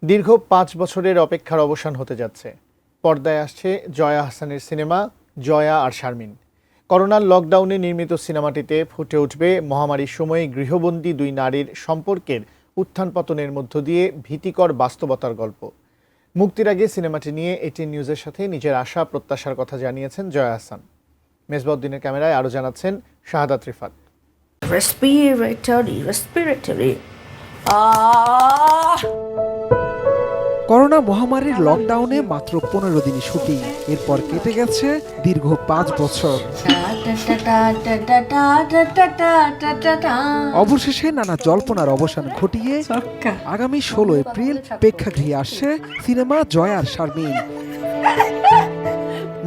দীর্ঘ ৫ বছরের অপেক্ষার অবসান হতে যাচ্ছে। পর্দায় আসছে জয়া আহসানের সিনেমা জয়া আর শারমিন। করোনার লকডাউনে নির্মিত সিনেমাটিতে ফুটে উঠবে মহামারীর সময়ে গৃহবন্দী দুই নারীর সম্পর্কের উত্থান পতনের মধ্য দিয়ে ভীতিকর বাস্তবতার গল্প। মুক্তির আগে সিনেমাটি নিয়ে এটিএন নিউজের সাথে নিজের আশা প্রত্যাশার কথা জানিয়েছেন জয়া আহসান। মেজবাউদ্দিনের ক্যামেরায় আরও জানাচ্ছেন শাহাদাত রিফাত। করোনা মহামারীর লকডাউনে মাত্র ১৫ দিনই শুটিং, এরপর কেটে গেছে দীর্ঘ ৫ বছর। অবশেষে নানা জল্পনার অবসান ঘটিয়ে আগামী ১৬ এপ্রিল প্রেক্ষাগৃহে আসছে সিনেমা জয়া আর শারমিন।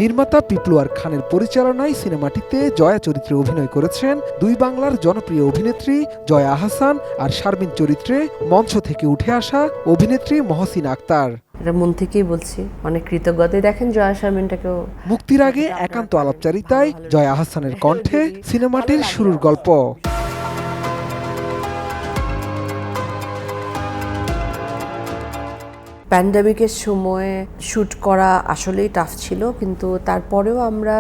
নির্মাতা পিপলুয়ার খানের পরিচালনায় সিনেমাটিতে জয়া চরিত্রে অভিনয় করেছেন দুই বাংলার জনপ্রিয় অভিনেত্রী জয়া আহসান আর শারমিন চরিত্রে মঞ্চ থেকে উঠে আসা অভিনেত্রী মহসিন আক্তার। এটা মন থেকেই বলছি, অনেক কৃতজ্ঞতায় দেখেন জয়া শারমিনটাকেও। মুক্তির আগে একান্ত আলাপচারিতায় জয়া আহসানের কণ্ঠে সিনেমাটির শুরুর গল্প। প্যান্ডেমিকের সময় শ্যুট করা আসলেই টাফ ছিল, কিন্তু তারপরেও আমরা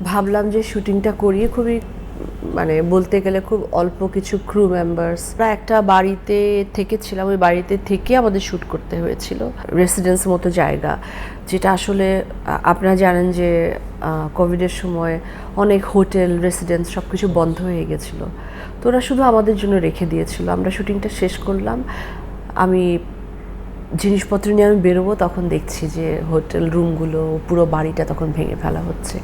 ভাবলাম যে শুটিংটা করিয়ে খুবই বলতে গেলে খুব অল্প কিছু ক্রু মেম্বার্স একটা বাড়িতে থেকেছিলাম। ওই বাড়িতে থেকে আমাদের শ্যুট করতে হয়েছিল। রেসিডেন্স মতো জায়গা, যেটা আসলে আপনারা জানেন যে কোভিডের সময় অনেক হোটেল রেসিডেন্স সব কিছু বন্ধ হয়ে গেছিলো, তো ওরা শুধু আমাদের জন্য রেখে দিয়েছিল। আমরা শুটিংটা শেষ করলাম, আমি জিনিসপত্র নিয়ে আমি বেরোবো, তখন দেখছি যে হোটেল রুমগুলো, পুরো বাড়িটা তখন ভেঙে ফেলা হচ্ছে।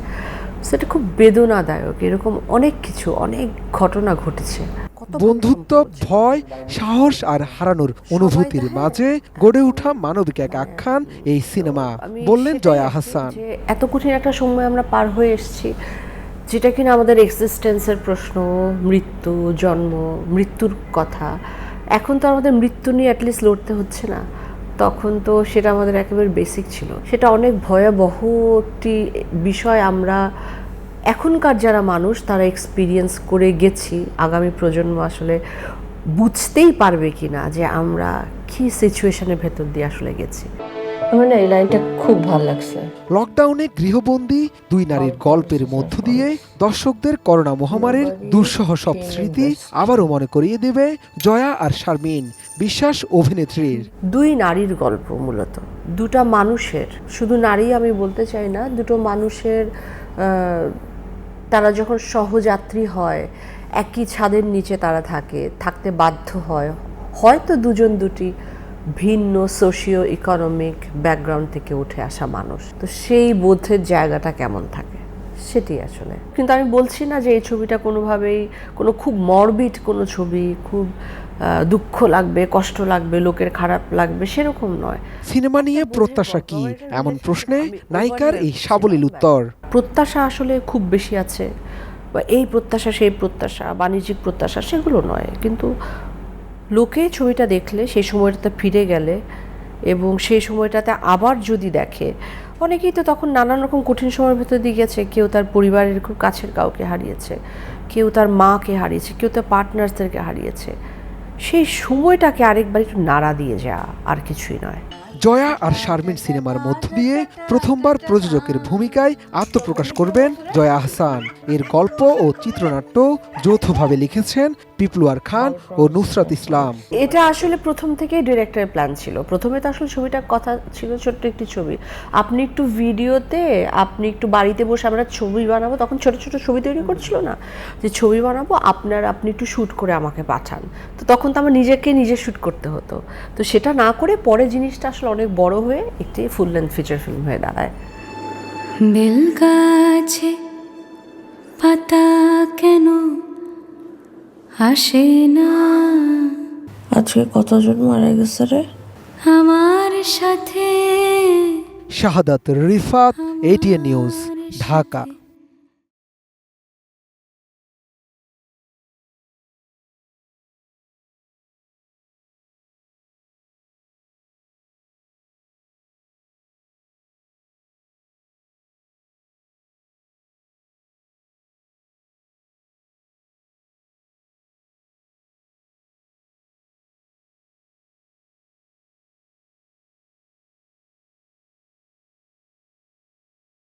সেটা খুব বেদনাদায়ক। এরকম অনেক কিছু, অনেক ঘটনা ঘটেছে। বন্ধুত্ব, ভয়, সাহস আর হারানোর অনুভূতির মাঝে গড়ে ওঠা মানবিক এক আখ্যান এই সিনেমা, বললেন জয়া আহসান। এত কঠিন একটা সময় আমরা পার হয়ে এসেছি, যেটা কিনা আমাদের এক্সিস্টেন্সের প্রশ্ন, মৃত্যু, জন্ম, মৃত্যুর কথা। এখন তো আমাদের মৃত্যু নিয়ে অ্যাটলিস্ট লড়তে হচ্ছে না, তখন তো সেটা আমাদের একেবারে বেসিক ছিল। সেটা অনেক ভয়াবহ একটি বিষয়। আমরা এখনকার যারা মানুষ তারা এক্সপিরিয়েন্স করে গেছি, আগামী প্রজন্ম আসলে বুঝতেই পারবে কিনা যে আমরা কি সিচুয়েশনের ভেতর দিয়ে আসলে গেছি। আমার এই লাইনটা খুব ভালো লাগছে। লকডাউনে গৃহবন্দী দুই নারীর গল্পের মধ্য দিয়ে দর্শকদের করোনা মহামারীর দুঃসহ সব স্মৃতি আবারও মনে করিয়ে দেবে জয়া আর শারমিন, বিশ্বাস অভিনেত্রীর। দুই নারীর গল্প, মূলত দুটা মানুষের, শুধু নারী আমি বলতে চাই না, দুটো মানুষের তারা যখন সহযাত্রী হয়, একই ছাদের নিচে তারা থাকতে বাধ্য হয়, হয়তো দুজন দুটি ভিন্ন সোশিও ইকোনমিক ব্যাকগ্রাউন্ড থেকে উঠে আসা মানুষ, তো সেই বোধের জায়গাটা কেমন থাকে সেটি আসলে। কিন্তু আমি বলছি না যে এই ছবিটা কোনোভাবেই কোনো খুব মরবিড কোনো ছবি, খুব দুঃখ লাগবে, কষ্ট লাগবে, লোকের খারাপ লাগবে, সেরকম নয়। সিনেমা নিয়ে প্রত্যাশা কি, এমন প্রশ্নে নায়িকার এই সাবলীল উত্তর। প্রত্যাশা আসলে খুব বেশি আছে, বা এই প্রত্যাশা সেই প্রত্যাশা, বাণিজ্যিক প্রত্যাশা সেগুলো নয়, কিন্তু লোকে ছবিটা দেখলে, সেই সময়টাতে ফিরে গেলে এবং সেই সময়টাতে আবার যদি দেখে, অনেকেই তো তখন নানান রকম কঠিন সময়ের ভেতর দিয়ে গেছে। কেউ তার পরিবারের খুব কাছের কাউকে হারিয়েছে, কেউ তার মাকে হারিয়েছে, কেউ তার পার্টনার্সদেরকে হারিয়েছে। সেই সময়টাকে আরেকবার একটু নাড়া দিয়ে যাওয়া, আর কিছুই নয়। জয়া আর শারমিন সিনেমার মধ্য দিয়ে প্রথমবার প্রযোজকের ভূমিকায় আত্মপ্রকাশ করবেন জয়া আহসান। এর গল্প ও চিত্রনাট্য যৌথভাবে লিখেছেন পিপলুয়ার খান ও নুসরাত ইসলাম। এটা আসলে প্রথম থেকেই ডিরেক্টরের প্ল্যান ছিল। প্রথমে তো আসলে ছবিটার কথা ছিল ছোট্ট একটি ছবি, আপনি একটু ভিডিওতে, আপনি একটু বাড়িতে বসে আমরা ছবি বানাবো, তখন ছোট ছোট ছবি তৈরি করছিল না, যে ছবি বানাবো আপনি একটু শ্যুট করে আমাকে পাঠান। তো তখন তো আমার নিজে শ্যুট করতে হতো, তো সেটা না করে পরে জিনিসটা আসলে অনেক বড় হয়ে একটি ফুল লেন্থ ফিচার ফিল্ম হয়ে দাঁড়ায়। বেল গাছে পাতা কেন আসে না, আজকে কতজন মারা গেছে রে আমার সাথে। শাহাদাত রিফাত, এটিএন নিউজ, ঢাকা।